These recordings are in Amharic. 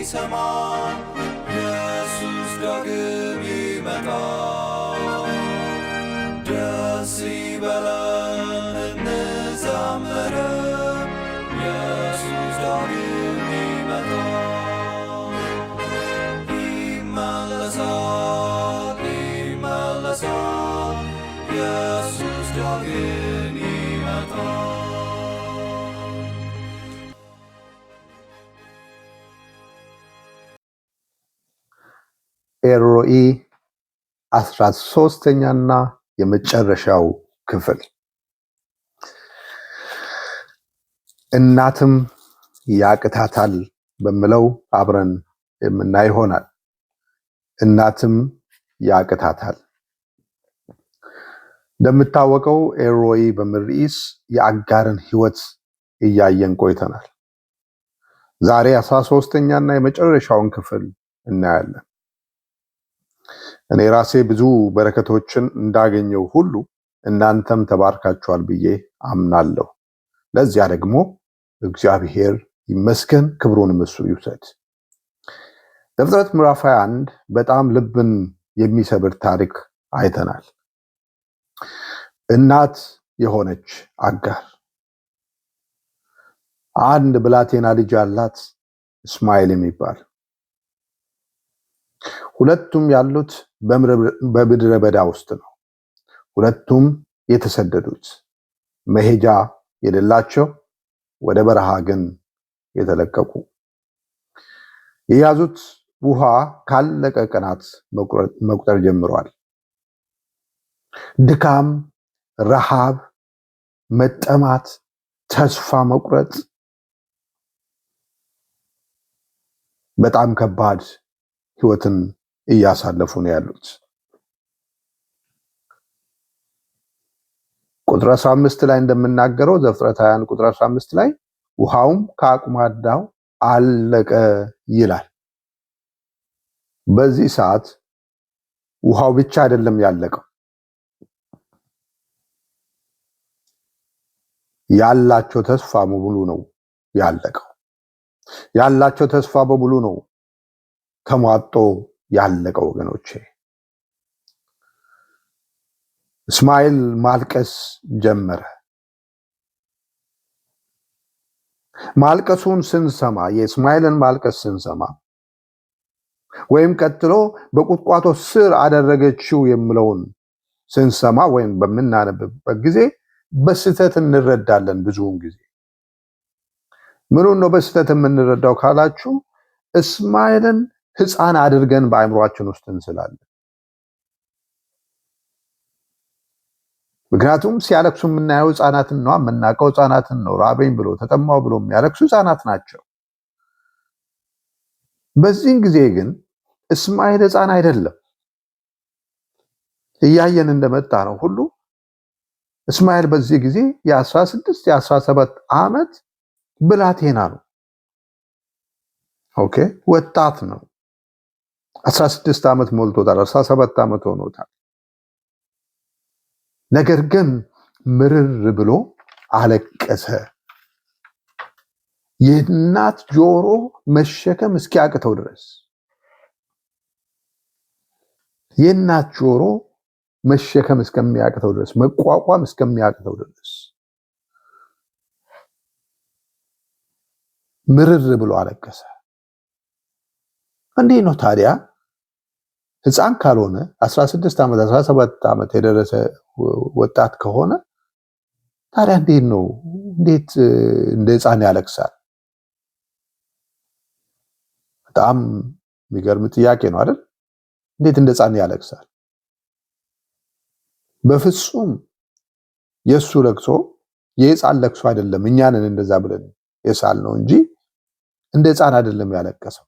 ሊሰማ ኢየሱስ ዳግም ይመጣል። ደስ ይበለን እንዘምር፣ ኢየሱስ ዳግም ይመጣል። ይመለሳል ይመለሳል፣ ኢየሱስ ዳግም ይመጣል። ኤልሮኢ 13ኛና የመጨረሻው ክፍል። እናትም ያቅታታል በሚለው አብረን የምናይ ይሆናል። እናትም ያቅታታል። እንደምታወቀው ኤልሮኢ በሚል ርዕስ የአጋርን ህይወት እያየን ቆይተናል። ዛሬ 13ኛና የመጨረሻውን ክፍል እናያለን። እኔ ራሴ ብዙ በረከቶችን እንዳገኘው ሁሉ እናንተም ተባርካችኋል ብዬ አምናለሁ። ለዚያ ደግሞ እግዚአብሔር ይመስገን፣ ክብሩንም እሱ ይውሰድ። ዘፍጥረት ምዕራፍ 21 በጣም ልብን የሚሰብር ታሪክ አይተናል። እናት የሆነች አጋር አንድ ብላቴና ልጅ አላት፣ እስማኤል የሚባል። ሁለቱም ያሉት በምድረ በዳ ውስጥ ነው። ሁለቱም የተሰደዱት መሄጃ የሌላቸው፣ ወደ በረሃ ግን የተለቀቁ። የያዙት ውሃ ካለቀ ቀናት መቁጠር ጀምሯል። ድካም፣ ረሃብ፣ መጠማት፣ ተስፋ መቁረጥ፣ በጣም ከባድ ህይወትን እያሳለፉ ነው ያሉት። ቁጥር 15 ላይ እንደምናገረው ዘፍጥረት 21 ቁጥር 15 ላይ ውሃውም ከአቁማዳው አለቀ ይላል። በዚህ ሰዓት ውሃው ብቻ አይደለም ያለቀው፣ ያላቸው ተስፋ በሙሉ ነው ያለቀው። ያላቸው ተስፋ በሙሉ ነው ተሟጦ ያለቀው። ወገኖቼ እስማኤል ማልቀስ ጀመረ። ማልቀሱን ስንሰማ፣ የእስማኤልን ማልቀስ ስንሰማ ወይም ቀጥሎ በቁጥቋጦ ስር አደረገችው የሚለውን ስንሰማ ወይም በምናነብበት ጊዜ በስህተት እንረዳለን። ብዙውን ጊዜ ምኑን ነው በስህተት የምንረዳው ካላችሁ፣ እስማኤልን ሕፃን አድርገን በአእምሯችን ውስጥ እንስላለን። ምክንያቱም ሲያለቅሱ የምናየው ሕፃናትን ነው፣ የምናውቀው ሕፃናትን ነው። ራበኝ ብሎ ተጠማው ብሎ የሚያለቅሱ ሕፃናት ናቸው። በዚህን ጊዜ ግን እስማኤል ሕፃን አይደለም። እያየን እንደመጣ ነው ሁሉ እስማኤል በዚህ ጊዜ የ16 የ17 ዓመት ብላቴና ነው። ኦኬ፣ ወጣት ነው። 16 ዓመት ሞልቶታል፣ 17 ዓመት ሆኖታል። ነገር ግን ምርር ብሎ አለቀሰ። የእናት ጆሮ መሸከም እስኪያቅተው ድረስ፣ የእናት ጆሮ መሸከም እስከሚያቅተው ድረስ፣ መቋቋም እስከሚያቅተው ድረስ ምርር ብሎ አለቀሰ። እንዴ ነው ታዲያ ሕፃን ካልሆነ 16 ዓመት 17 ዓመት የደረሰ ወጣት ከሆነ ታዲያ እንዴት እንደ ሕፃን ያለቅሳል? በጣም የሚገርም ጥያቄ ነው አይደል? እንዴት እንደ ሕፃን ያለቅሳል? በፍጹም የሱ ለቅሶ የሕፃን ለቅሶ አይደለም። እኛንን እንደዛ ብለን የሳል ነው እንጂ እንደ ሕፃን አይደለም ያለቀሰው።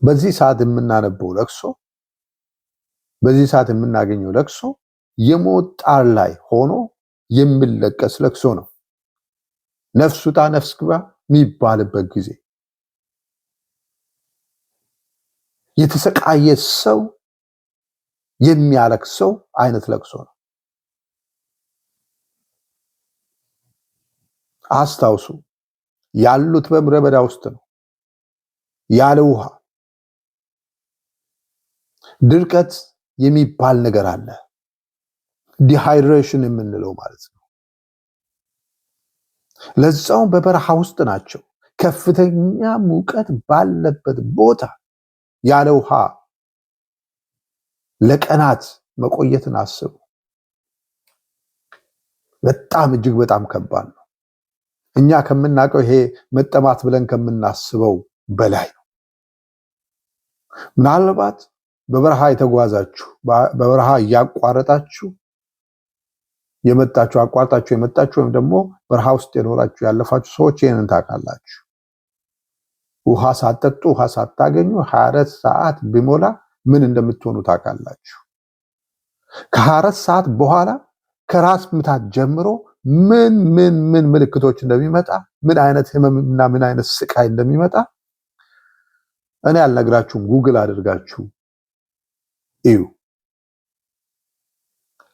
በዚህ ሰዓት የምናነበው ለቅሶ፣ በዚህ ሰዓት የምናገኘው ለቅሶ የሞት ጣር ላይ ሆኖ የሚለቀስ ለቅሶ ነው። ነፍስ ውጣ ነፍስ ግባ የሚባልበት ጊዜ፣ የተሰቃየ ሰው የሚያለቅሰው አይነት ለቅሶ ነው። አስታውሱ፣ ያሉት በምድረ በዳ ውስጥ ነው። ያለ ውሃ ድርቀት የሚባል ነገር አለ። ዲሃይድሬሽን የምንለው ማለት ነው። ለዛውም በበረሃ ውስጥ ናቸው። ከፍተኛ ሙቀት ባለበት ቦታ ያለ ውሃ ለቀናት መቆየትን አስቡ። በጣም እጅግ በጣም ከባድ ነው። እኛ ከምናውቀው ይሄ መጠማት ብለን ከምናስበው በላይ ነው። ምናልባት በበረሃ የተጓዛችሁ በበረሃ እያቋረጣችሁ የመጣችሁ አቋርጣችሁ የመጣችሁ ወይም ደግሞ በረሃ ውስጥ የኖራችሁ ያለፋችሁ ሰዎች ይሄንን ታውቃላችሁ። ውሃ ሳትጠጡ ውሃ ሳታገኙ 24 ሰዓት ቢሞላ ምን እንደምትሆኑ ታውቃላችሁ። ከ24 ሰዓት በኋላ ከራስ ምታት ጀምሮ ምን ምልክቶች እንደሚመጣ ምን አይነት ህመምና ምን አይነት ስቃይ እንደሚመጣ እኔ አልነግራችሁም። ጉግል አድርጋችሁ እዩ።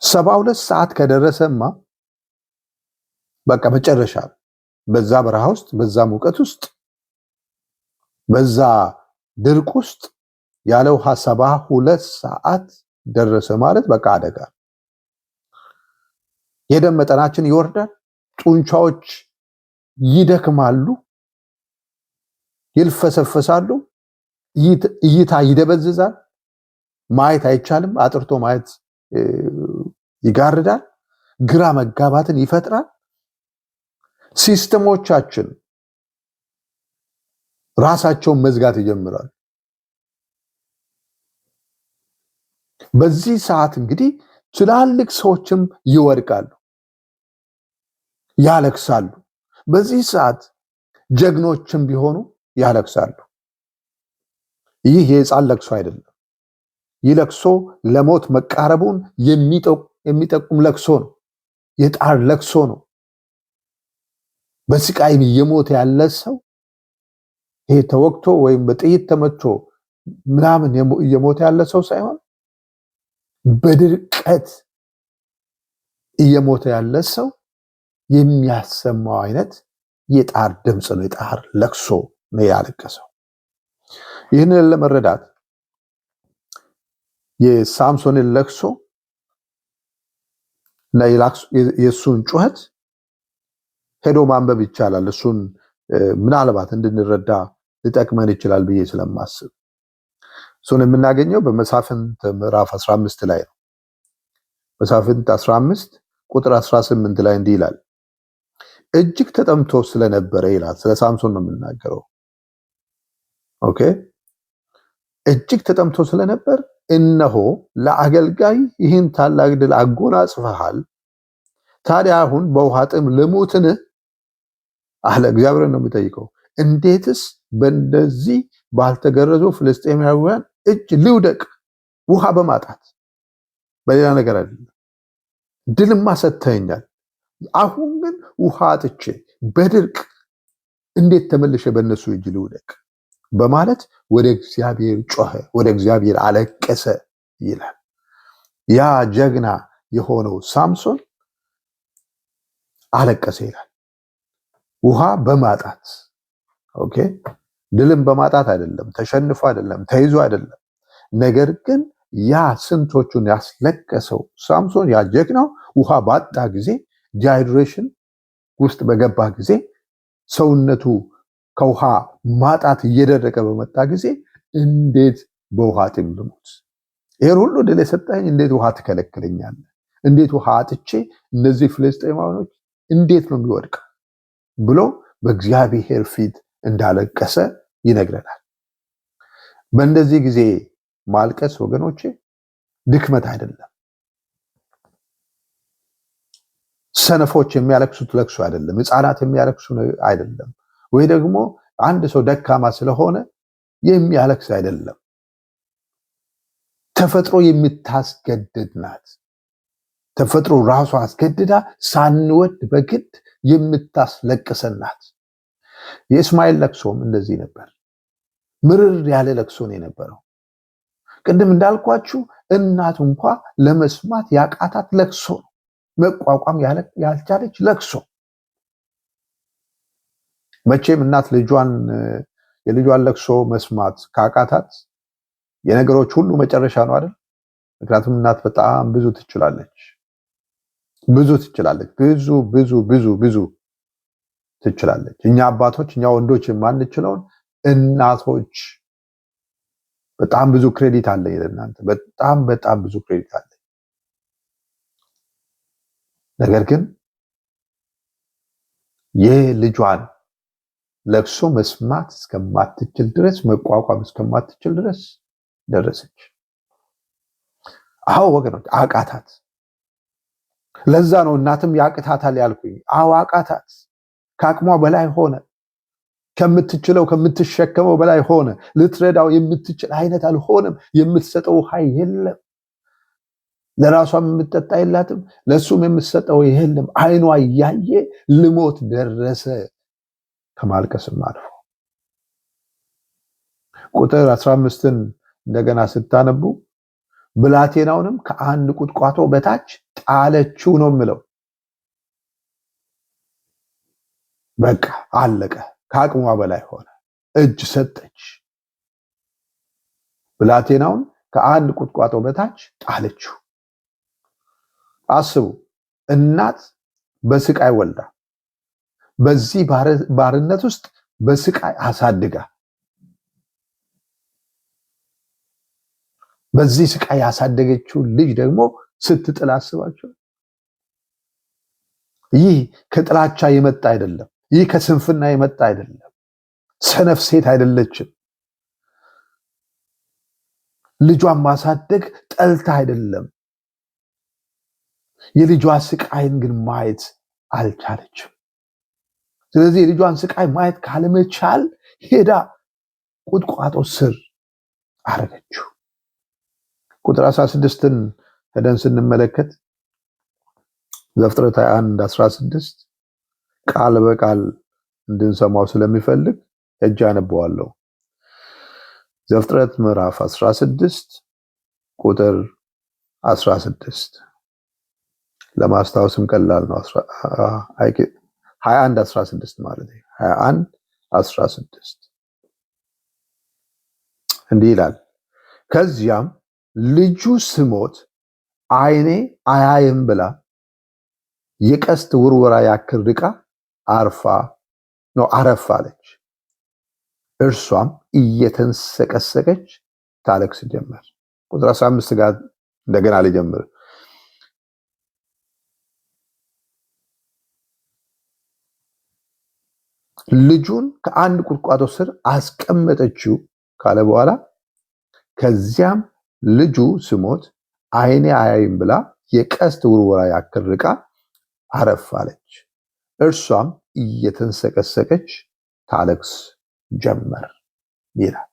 72 ሰዓት ከደረሰማ በቃ መጨረሻ። በዛ በረሃ ውስጥ በዛ ሙቀት ውስጥ በዛ ድርቅ ውስጥ ያለ ውሃ 72 ሰዓት ደረሰ ማለት በቃ አደጋ። የደም መጠናችን ይወርዳል፣ ጡንቻዎች ይደክማሉ፣ ይልፈሰፈሳሉ፣ እይታ ይደበዝዛል፣ ማየት አይቻልም፣ አጥርቶ ማየት ይጋርዳል፣ ግራ መጋባትን ይፈጥራል። ሲስተሞቻችን ራሳቸውን መዝጋት ይጀምራሉ። በዚህ ሰዓት እንግዲህ ትላልቅ ሰዎችም ይወድቃሉ፣ ያለቅሳሉ። በዚህ ሰዓት ጀግኖችም ቢሆኑ ያለቅሳሉ። ይህ የሕፃን ለቅሶ አይደለም። ይህ ለቅሶ ለሞት መቃረቡን የሚጠቁም ለቅሶ ነው። የጣር ለቅሶ ነው። በስቃይም እየሞተ ያለ ሰው ይሄ ተወቅቶ ወይም በጥይት ተመቶ ምናምን እየሞተ ያለ ሰው ሳይሆን በድርቀት እየሞተ ያለ ሰው የሚያሰማው አይነት የጣር ድምፅ ነው። የጣር ለቅሶ ነው ያለቀሰው። ይህንን ለመረዳት የሳምሶንን ለቅሶ እና የእሱን ጩኸት ሄዶ ማንበብ ይቻላል። እሱን ምናልባት እንድንረዳ ሊጠቅመን ይችላል ብዬ ስለማስብ እሱን የምናገኘው በመሳፍንት ምዕራፍ 15 ላይ ነው። መሳፍንት 15 ቁጥር 18 ላይ እንዲህ ይላል፣ እጅግ ተጠምቶ ስለነበረ ይላል። ስለ ሳምሶን ነው የምናገረው። ኦኬ። እጅግ ተጠምቶ ስለነበር እነሆ ለአገልጋይ ይህን ታላቅ ድል አጎናጽፈሃል፣ ታዲያ አሁን በውሃ ጥም ልሙትን አለ። እግዚአብሔርን ነው የሚጠይቀው። እንዴትስ በእንደዚህ ባልተገረዙ ፍልስጤማውያን እጅ ልውደቅ? ውሃ በማጣት በሌላ ነገር አይደለም። ድልማ ሰጥተኸኛል። አሁን ግን ውሃ አጥቼ በድርቅ እንዴት ተመልሼ በእነሱ እጅ ልውደቅ? በማለት ወደ እግዚአብሔር ጮኸ፣ ወደ እግዚአብሔር አለቀሰ ይላል። ያ ጀግና የሆነው ሳምሶን አለቀሰ ይላል። ውሃ በማጣት ኦኬ። ድልም በማጣት አይደለም፣ ተሸንፎ አይደለም፣ ተይዞ አይደለም። ነገር ግን ያ ስንቶቹን ያስለቀሰው ሳምሶን ያ ጀግናው ውሃ ባጣ ጊዜ፣ ዲሃይድሬሽን ውስጥ በገባ ጊዜ፣ ሰውነቱ ከውሃ ማጣት እየደረቀ በመጣ ጊዜ እንዴት በውሃ ጥም ልሙት? ይሄን ሁሉ ድል የሰጠኝ እንዴት ውሃ ትከለክለኛለህ? እንዴት ውሃ አጥቼ እነዚህ ፍልስጤማውያኖች እንዴት ነው የሚወድቅ ብሎ በእግዚአብሔር ፊት እንዳለቀሰ ይነግረናል። በእንደዚህ ጊዜ ማልቀስ ወገኖቼ ድክመት አይደለም። ሰነፎች የሚያለቅሱት ለቅሶ አይደለም። ሕፃናት የሚያለቅሱ አይደለም። ወይ ደግሞ አንድ ሰው ደካማ ስለሆነ የሚያለቅስ አይደለም። ተፈጥሮ የምታስገድድ ናት። ተፈጥሮ ራሷ አስገድዳ ሳንወድ በግድ የምታስለቅሰን ናት። የእስማኤል ለቅሶም እንደዚህ ነበር። ምርር ያለ ለቅሶ ነው የነበረው። ቅድም እንዳልኳችሁ እናት እንኳ ለመስማት ያቃታት ለቅሶ ነው። መቋቋም ያልቻለች ለቅሶ። መቼም እናት ልጇን የልጇን ለቅሶ መስማት ካቃታት የነገሮች ሁሉ መጨረሻ ነው አይደል? ምክንያቱም እናት በጣም ብዙ ትችላለች፣ ብዙ ትችላለች። እኛ አባቶች፣ እኛ ወንዶች የማንችለውን እናቶች በጣም ብዙ ክሬዲት አለ ለእናንተ፣ በጣም ብዙ ክሬዲት አለ። ነገር ግን የልጇን ለቅሶ መስማት እስከማትችል ድረስ፣ መቋቋም እስከማትችል ድረስ ደረሰች። አዎ ወገኖች አቃታት። ለዛ ነው እናትም ያቅታታል ያልኩኝ። አዎ አቃታት። ከአቅሟ በላይ ሆነ። ከምትችለው ከምትሸከመው በላይ ሆነ። ልትረዳው የምትችል አይነት አልሆነም። የምትሰጠው ውሃ የለም። ለራሷም የምትጠጣ የላትም። ለሱም የምትሰጠው የለም። አይኗ እያየ ልሞት ደረሰ። ከማልቀስም አልፎ ቁጥር 15ን እንደገና ስታነቡ ብላቴናውንም ከአንድ ቁጥቋጦ በታች ጣለችው ነው የሚለው። በቃ አለቀ። ከአቅሟ በላይ ሆነ። እጅ ሰጠች። ብላቴናውን ከአንድ ቁጥቋጦ በታች ጣለችው። አስቡ፣ እናት በስቃይ ወልዳ በዚህ ባርነት ውስጥ በስቃይ አሳድጋ በዚህ ስቃይ ያሳደገችው ልጅ ደግሞ ስትጥል አስባችሁ። ይህ ከጥላቻ የመጣ አይደለም። ይህ ከስንፍና የመጣ አይደለም። ሰነፍ ሴት አይደለችም። ልጇን ማሳደግ ጠልታ አይደለም። የልጇ ስቃይን ግን ማየት አልቻለችም። ስለዚህ የልጇን ስቃይ ማየት ካለመቻል ሄዳ ቁጥቋጦ ስር አረገችው። ቁጥር 16ን ሄደን ስንመለከት ዘፍጥረት 21:16 ቃል በቃል እንድንሰማው ስለሚፈልግ እጅ አነበዋለሁ። ዘፍጥረት ምዕራፍ 16 ቁጥር 16 ለማስታወስም ቀላል ነው። 21:16 ማለት ነው። 21:16 እንዲህ ይላል፣ ከዚያም ልጁ ስሞት አይኔ አያይም ብላ የቀስት ውርወራ ያክል ርቃ አረፍ አለች። እርሷም እየተንሰቀሰቀች ታለቅስ ጀመር። ቁጥር 15 ጋር እንደገና ልጀምር። ልጁን ከአንድ ቁጥቋጦ ስር አስቀመጠችው ካለ በኋላ ከዚያም ልጁ ስሞት አይኔ አያይም ብላ የቀስት ውርወራ ያክል ርቃ አረፍ አለች። እርሷም እየተንሰቀሰቀች ታለቅስ ጀመር ይላል።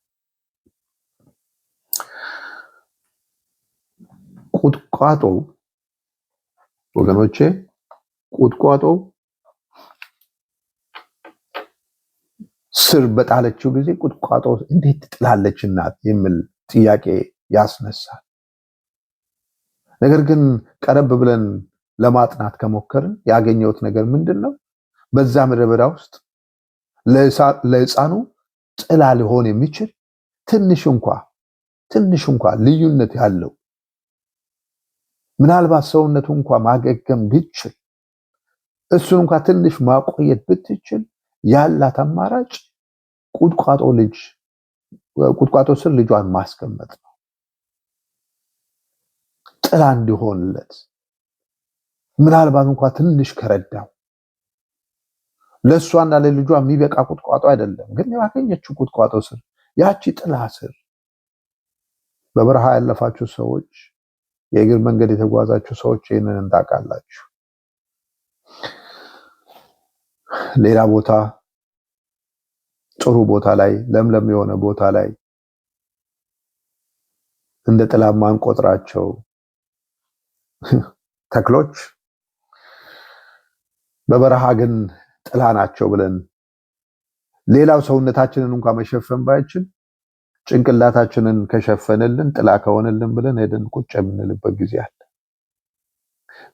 ቁጥቋጦ ወገኖቼ፣ ቁጥቋጦ ስር በጣለችው ጊዜ ቁጥቋጦ እንዴት ትጥላለች እናት የሚል ጥያቄ ያስነሳል። ነገር ግን ቀረብ ብለን ለማጥናት ከሞከርን ያገኘሁት ነገር ምንድነው? በዛ ምድረ በዳ ውስጥ ለሕፃኑ ጥላ ሊሆን የሚችል ትንሽ እንኳ ልዩነት ያለው ምናልባት ሰውነቱ እንኳ ማገገም ቢችል እሱን እንኳ ትንሽ ማቆየት ብትችል ያላት አማራጭ ቁጥቋጦ ስር ልጇን ማስቀመጥ ነው። ጥላ እንዲሆንለት ምናልባት እንኳ ትንሽ ከረዳው ለሷና ለልጇ የሚበቃ ቁጥቋጦ አይደለም፣ ግን ያገኘችው ቁጥቋጦ ስር ያቺ ጥላ ስር። በበረሃ ያለፋችሁ ሰዎች፣ የእግር መንገድ የተጓዛችሁ ሰዎች ይህንን ታውቃላችሁ። ሌላ ቦታ ጥሩ ቦታ ላይ ለምለም የሆነ ቦታ ላይ እንደ ጥላ ማንቆጥራቸው ተክሎች በበረሃ ግን ጥላ ናቸው ብለን ሌላው ሰውነታችንን እንኳን መሸፈን ባይችል ጭንቅላታችንን ከሸፈነልን ጥላ ከሆነልን ብለን ሄደን ቁጭ የምንልበት ጊዜ አለ።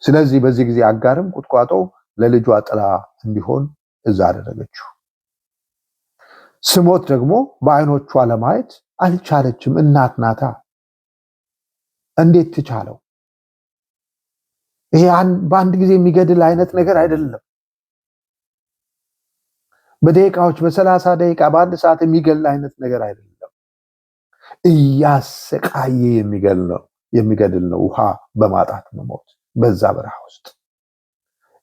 ስለዚህ በዚህ ጊዜ አጋርም ቁጥቋጦ ለልጇ ጥላ እንዲሆን እዛ አደረገችው። ስሞት ደግሞ በዓይኖቿ ለማየት አልቻለችም። እናት ናታ። እንዴት ትቻለው? ይሄ በአንድ ጊዜ የሚገድል አይነት ነገር አይደለም። በደቂቃዎች በ30 ደቂቃ በአንድ ሰዓት የሚገድል አይነት ነገር አይደለም። እያሰቃየ የሚገድል ነው። ውሃ በማጣት መሞት በዛ በረሃ ውስጥ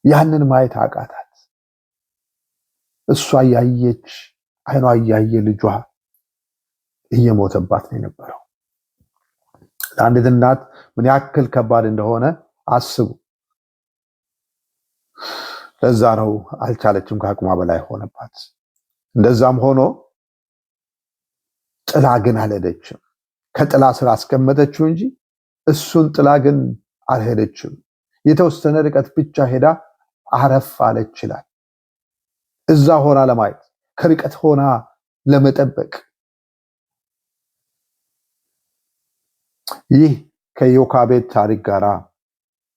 ያንን ማየት አቃታት። እሷ ያየች አይኗ እያየ ልጇ እየሞተባት ነው የነበረው። ለአንዲት እናት ምን ያክል ከባድ እንደሆነ አስቡ። ለዛ ነው አልቻለችም፣ ከአቅሟ በላይ ሆነባት። እንደዛም ሆኖ ጥላ ግን አልሄደችም። ከጥላ ስር አስቀመጠችው እንጂ እሱን ጥላ ግን አልሄደችም። የተወሰነ ርቀት ብቻ ሄዳ አረፍ አለች ይላል። እዛ ሆና ለማየት ከርቀት ሆና ለመጠበቅ። ይህ ከዮካቤድ ታሪክ ጋር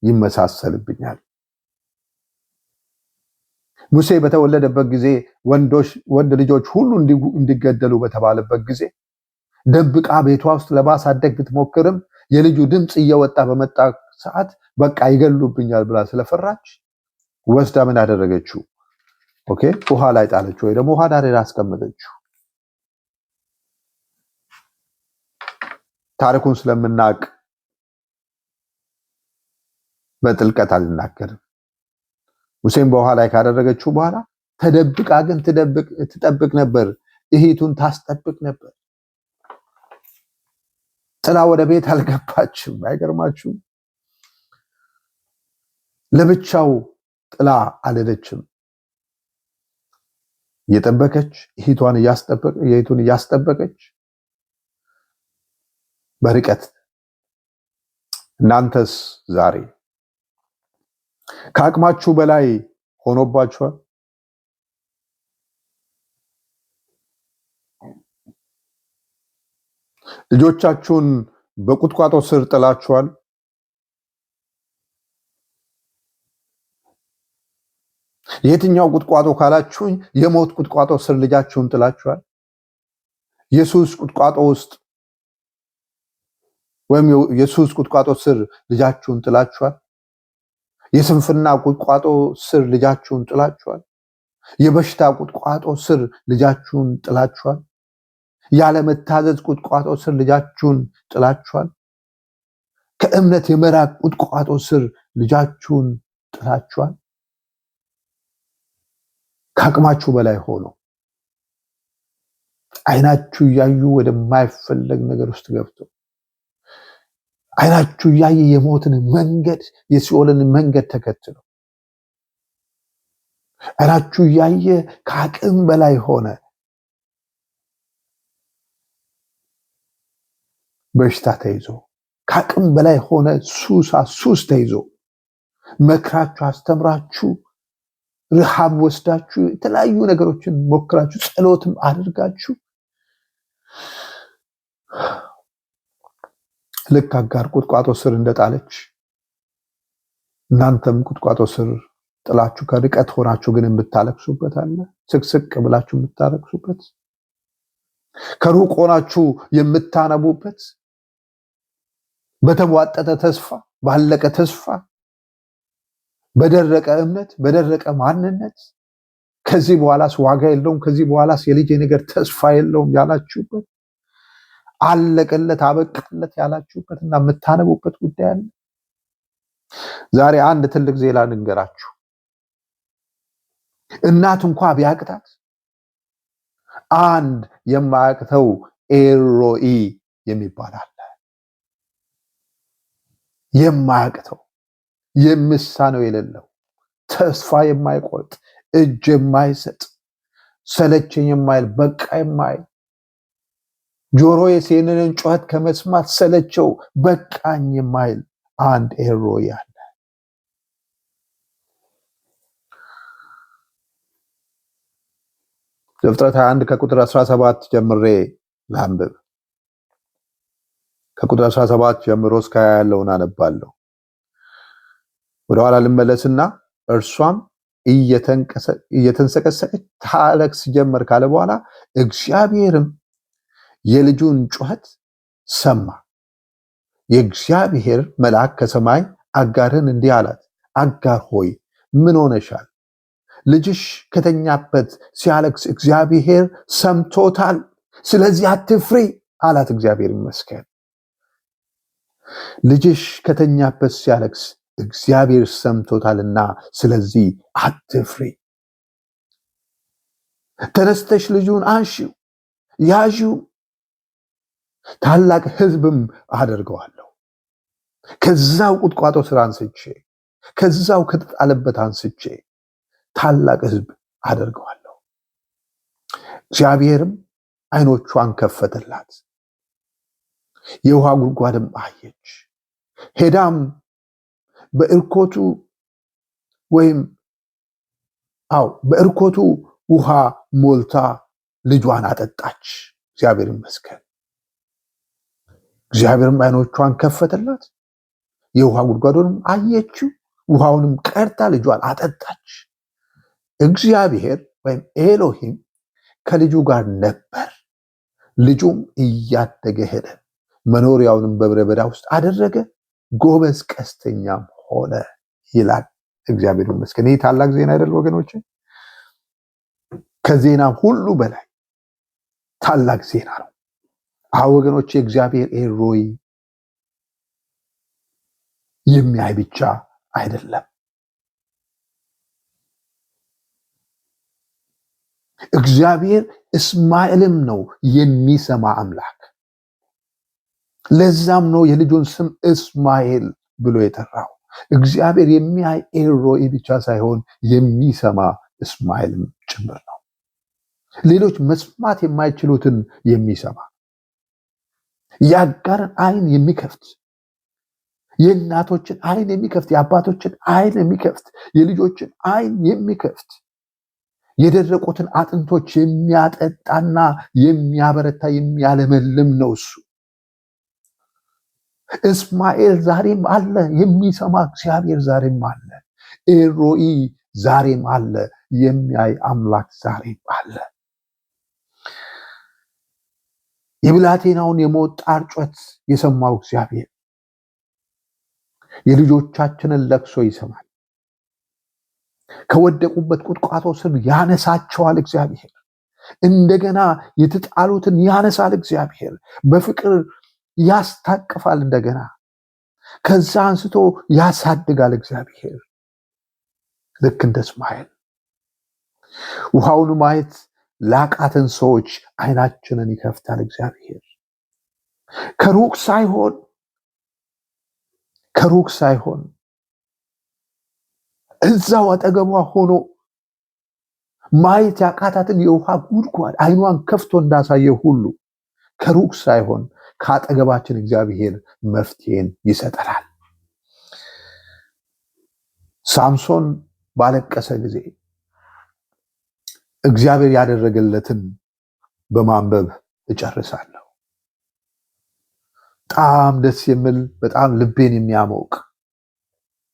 ይመሳሰልብኛል። ሙሴ በተወለደበት ጊዜ ወንድ ልጆች ሁሉ እንዲገደሉ በተባለበት ጊዜ ደብቃ ቤቷ ውስጥ ለማሳደግ ብትሞክርም የልጁ ድምፅ እየወጣ በመጣ ሰዓት በቃ ይገሉብኛል ብላ ስለፈራች ወስዳ ምን አደረገችው? ውሃ ላይ ጣለችው፣ ወይ ደግሞ ውሃ ዳር አስቀመጠችው። ታሪኩን ስለምናውቅ በጥልቀት አልናገርም። ሙሴም በውሃ ላይ ካደረገችው በኋላ ተደብቃ ግን ትጠብቅ ነበር። እህቱን ታስጠብቅ ነበር። ጥላ ወደ ቤት አልገባችም። አይገርማችሁም? ለብቻው ጥላ አልሄደችም። እየጠበቀች እህቱን እያስጠበቀች በርቀት። እናንተስ ዛሬ ከአቅማችሁ በላይ ሆኖባችኋል? ልጆቻችሁን በቁጥቋጦ ስር ጥላችኋል? የትኛው ቁጥቋጦ ካላችሁኝ የሞት ቁጥቋጦ ስር ልጃችሁን ጥላችኋል? የሱስ ቁጥቋጦ ውስጥ ወይም የሱስ ቁጥቋጦ ስር ልጃችሁን ጥላችኋል? የስንፍና ቁጥቋጦ ስር ልጃችሁን ጥላችኋል? የበሽታ ቁጥቋጦ ስር ልጃችሁን ጥላችኋል? ያለመታዘዝ ቁጥቋጦ ስር ልጃችሁን ጥላችኋል? ከእምነት የመራቅ ቁጥቋጦ ስር ልጃችሁን ጥላችኋል? ከአቅማችሁ በላይ ሆኖ አይናችሁ እያዩ ወደማይፈለግ ነገር ውስጥ ገብቶ አይናችሁ እያየ የሞትን መንገድ የሲኦልን መንገድ ተከትሎ አይናችሁ እያየ ከአቅም በላይ ሆነ በሽታ ተይዞ ከአቅም በላይ ሆነ ሱስ ተይዞ መክራችሁ አስተምራችሁ ረሃብ ወስዳችሁ የተለያዩ ነገሮችን ሞክራችሁ ጸሎትም አድርጋችሁ ልክ አጋር ቁጥቋጦ ስር እንደጣለች እናንተም ቁጥቋጦ ስር ጥላችሁ ከርቀት ሆናችሁ ግን የምታለቅሱበት አለ። ስቅስቅ ብላችሁ የምታለቅሱበት፣ ከሩቅ ሆናችሁ የምታነቡበት፣ በተሟጠጠ ተስፋ፣ ባለቀ ተስፋ፣ በደረቀ እምነት፣ በደረቀ ማንነት ከዚህ በኋላስ ዋጋ የለውም፣ ከዚህ በኋላስ የልጄ ነገር ተስፋ የለውም ያላችሁበት፣ አለቀለት አበቃለት ያላችሁበት እና የምታነቡበት ጉዳይ አለ። ዛሬ አንድ ትልቅ ዜና ልንገራችሁ። እናት እንኳ ቢያቅታት አንድ የማያቅተው ኤልሮኢ የሚባል አለ። የማያቅተው የሚሳነው የሌለው ተስፋ የማይቆርጥ እጅ የማይሰጥ ሰለቸኝ የማይል በቃ የማይል ጆሮዬ የሴንን ጩኸት ከመስማት ሰለቸው በቃኝ የማይል አንድ ኤልሮኢ አለ። ዘፍጥረት 21 ከቁጥር 17 ጀምሬ ላንብብ። ከቁጥር 17 ጀምሮ እስከ 20 ያለውን አነባለሁ። ወደኋላ ልመለስና እርሷም እየተንሰቀሰቀች ታለቅስ ጀመር ካለ በኋላ እግዚአብሔርም የልጁን ጩኸት ሰማ። የእግዚአብሔር መልአክ ከሰማይ አጋርን እንዲህ አላት፣ አጋር ሆይ ምን ሆነሻል? ልጅሽ ከተኛበት ሲያለቅስ እግዚአብሔር ሰምቶታል፣ ስለዚህ አትፍሪ አላት። እግዚአብሔር ይመስገን። ልጅሽ ከተኛበት ሲያለቅስ እግዚአብሔር ሰምቶታልና ስለዚህ አትፍሪ። ተነስተሽ ልጁን አንሺው፣ ያዢው፣ ታላቅ ሕዝብም አደርገዋለሁ። ከዛው ቁጥቋጦ ስር አንስቼ፣ ከዛው ከተጣለበት አንስቼ ታላቅ ሕዝብ አደርገዋለሁ። እግዚአብሔርም ዓይኖቿን ከፈተላት፣ የውሃ ጉድጓድም አየች። ሄዳም በእርኮቱ ውሃ ሞልታ ልጇን አጠጣች። እግዚአብሔር ይመስገን። እግዚአብሔርም ዓይኖቿን ከፈተላት፣ የውሃ ጉድጓዱንም አየችው፣ ውሃውንም ቀድታ ልጇን አጠጣች። እግዚአብሔር ኤሎሂም ከልጁ ጋር ነበር። ልጁም እያደገ ሄደ፣ መኖሪያውንም በምድረ በዳ ውስጥ አደረገ፣ ጎበዝ ቀስተኛም ሆነ ይላል። እግዚአብሔር ይመስገን። ይህ ታላቅ ዜና አይደል ወገኖች? ከዜናም ሁሉ በላይ ታላቅ ዜና ነው። ወገኖች፣ የእግዚአብሔር ኤልሮይ የሚያይ ብቻ አይደለም። እግዚአብሔር እስማኤልም ነው የሚሰማ አምላክ። ለዛም ነው የልጁን ስም እስማኤል ብሎ የጠራው። እግዚአብሔር የሚያይ ኤልሮይ ብቻ ሳይሆን የሚሰማ እስማኤልም ጭምር ነው። ሌሎች መስማት የማይችሉትን የሚሰማ፣ የአጋርን ዓይን የሚከፍት፣ የእናቶችን ዓይን የሚከፍት፣ የአባቶችን ዓይን የሚከፍት፣ የልጆችን ዓይን የሚከፍት፣ የደረቁትን አጥንቶች የሚያጠጣና የሚያበረታ የሚያለመልም ነው እሱ። እስማኤል ዛሬም አለ፣ የሚሰማ እግዚአብሔር ዛሬም አለ። ኤልሮኢ ዛሬም አለ፣ የሚያይ አምላክ ዛሬም አለ። የብላቴናውን የሞት ጣር ጩኸት የሰማው እግዚአብሔር የልጆቻችንን ለቅሶ ይሰማል። ከወደቁበት ቁጥቋጦ ስር ያነሳቸዋል እግዚአብሔር። እንደገና የተጣሉትን ያነሳል እግዚአብሔር። በፍቅር ያስታቅፋል። እንደገና ከዛ አንስቶ ያሳድጋል እግዚአብሔር። ልክ እንደ እስማኤል ውሃውን ማየት ላቃተን ሰዎች ዓይናችንን ይከፍታል እግዚአብሔር። ከሩቅ ሳይሆን እዛው አጠገቧ ሆኖ ማየት ያቃታትን የውሃ ጉድጓድ ዓይኗን ከፍቶ እንዳሳየ ሁሉ ከሩቅ ሳይሆን ከአጠገባችን እግዚአብሔር መፍትሄን ይሰጠናል። ሳምሶን ባለቀሰ ጊዜ እግዚአብሔር ያደረገለትን በማንበብ እጨርሳለሁ። በጣም ደስ የሚል፣ በጣም ልቤን የሚያሞቅ፣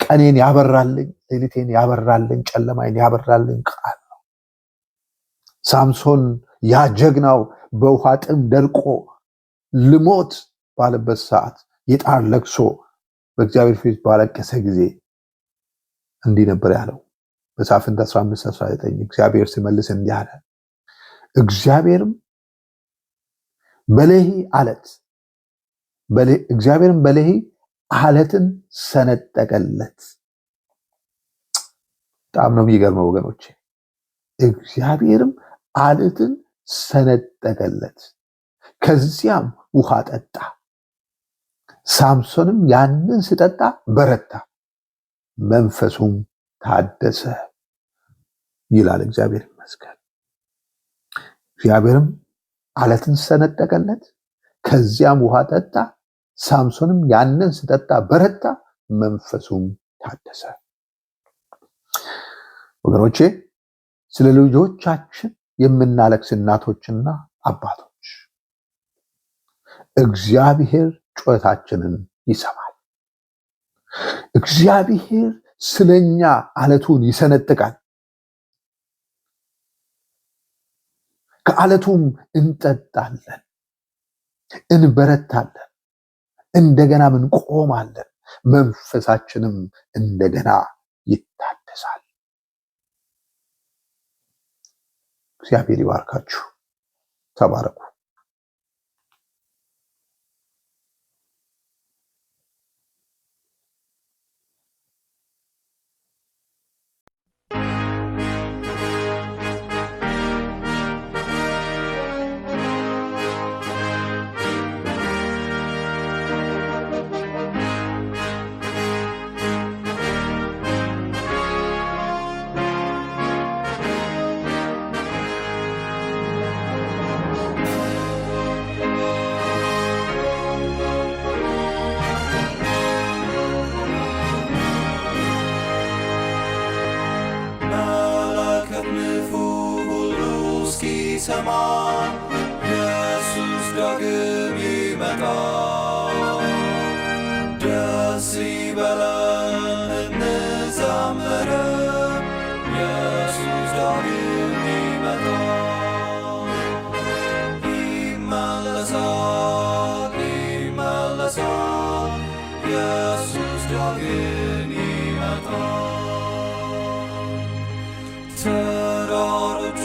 ቀኔን ያበራልኝ፣ ሌሊቴን ያበራልኝ፣ ጨለማዬን ያበራልኝ ቃል ነው። ሳምሶን ያ ጀግናው በውሃ ጥም ደርቆ ልሞት ባለበት ሰዓት የጣር ለቅሶ በእግዚአብሔር ፊት ባለቀሰ ጊዜ እንዲህ ነበር ያለው። መሳፍንት 15:19 እግዚአብሔር ሲመልስ እንዲህ አለ፣ እግዚአብሔርም በሌሒ አለትን ሰነጠቀለት። በጣም ነው የሚገርመው ወገኖቼ። እግዚአብሔርም አለትን ሰነጠቀለት፣ ከዚያም ውሃ ጠጣ። ሳምሶንም ያንን ሲጠጣ በረታ፣ መንፈሱም ታደሰ ይላል። እግዚአብሔር ይመስገን። እግዚአብሔርም አለትን ሰነጠቀለት፣ ከዚያም ውሃ ጠጣ። ሳምሶንም ያንን ሲጠጣ በረታ፣ መንፈሱም ታደሰ። ወገኖቼ፣ ስለ ልጆቻችን የምናለቅስ እናቶችና አባቶች እግዚአብሔር ጩኸታችንን ይሰማል። እግዚአብሔር ስለኛ አለቱን ይሰነጥቃል። ከአለቱም እንጠጣለን፣ እንበረታለን፣ እንደገናም እንቆማለን፣ መንፈሳችንም እንደገና ይታደሳል። እግዚአብሔር ይባርካችሁ። ተባረኩ። ሲሰማ ኢየሱስ ዳግም ይመጣል። ደስ ይበለን እንዘምር፣ ኢየሱስ ዳግም ይመጣል። ይመለሳል፣ ይመለሳል፣ ኢየሱስ ዳግም ይመጣል። ተራሮቹ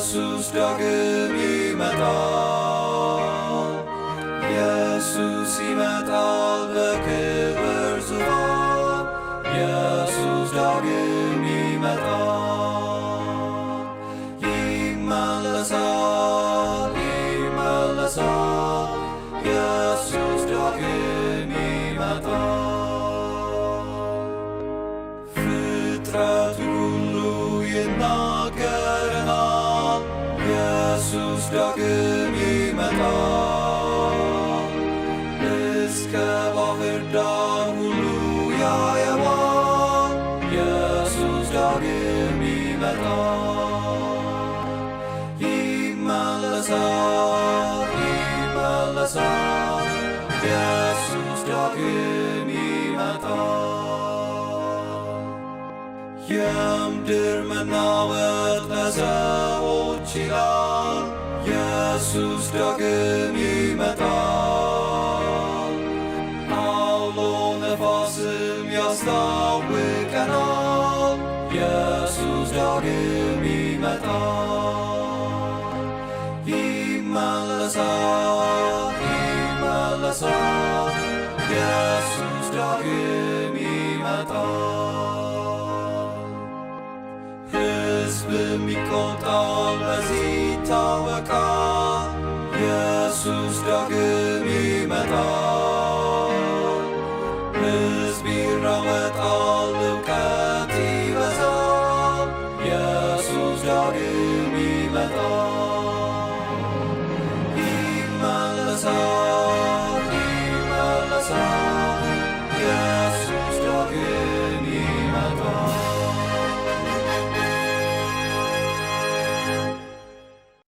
ኢየሱስ ዳግም ይመጣል። ኢየሱስ ይመጣል በክብር ዙፋን። ኢየሱስ ዳግም ይመጣል። ይመለሳል፣ ይመለሳል፣ ኢየሱስ ዳግም ይመጣል። ፍጥረቱ ሁሉ ይናገረናል፣ ኢየሱስ ዳግም ይመጣል። እስከ ባህር ዳር ሁሉ ያየዋል፣ ኢየሱስ ዳግም ይመጣል። ይመለሳል፣ ይመለሳል፣ ኢየሱስ ዳግም ይመጣል። የምድር መናወጥ ለሰዎች ይላል፣ ኢየሱስ ዳግም ይመጣል። አውሎ ነፋስም ያስታውቀናል፣ ኢየሱስ ዳግም ይመጣል። ይመለሳል፣ ይመለሳል፣ ኢየሱስ ዳግም ይመጣል። ሕዝብም ይቆጣል፣ በዚህ ይታወቃል፣ ኢየሱስ ዳግም ይመጣል። ሕዝብ ይራወጣል፣ እውቀት ይበዛል፣ ኢየሱስ ዳግም ይመጣል።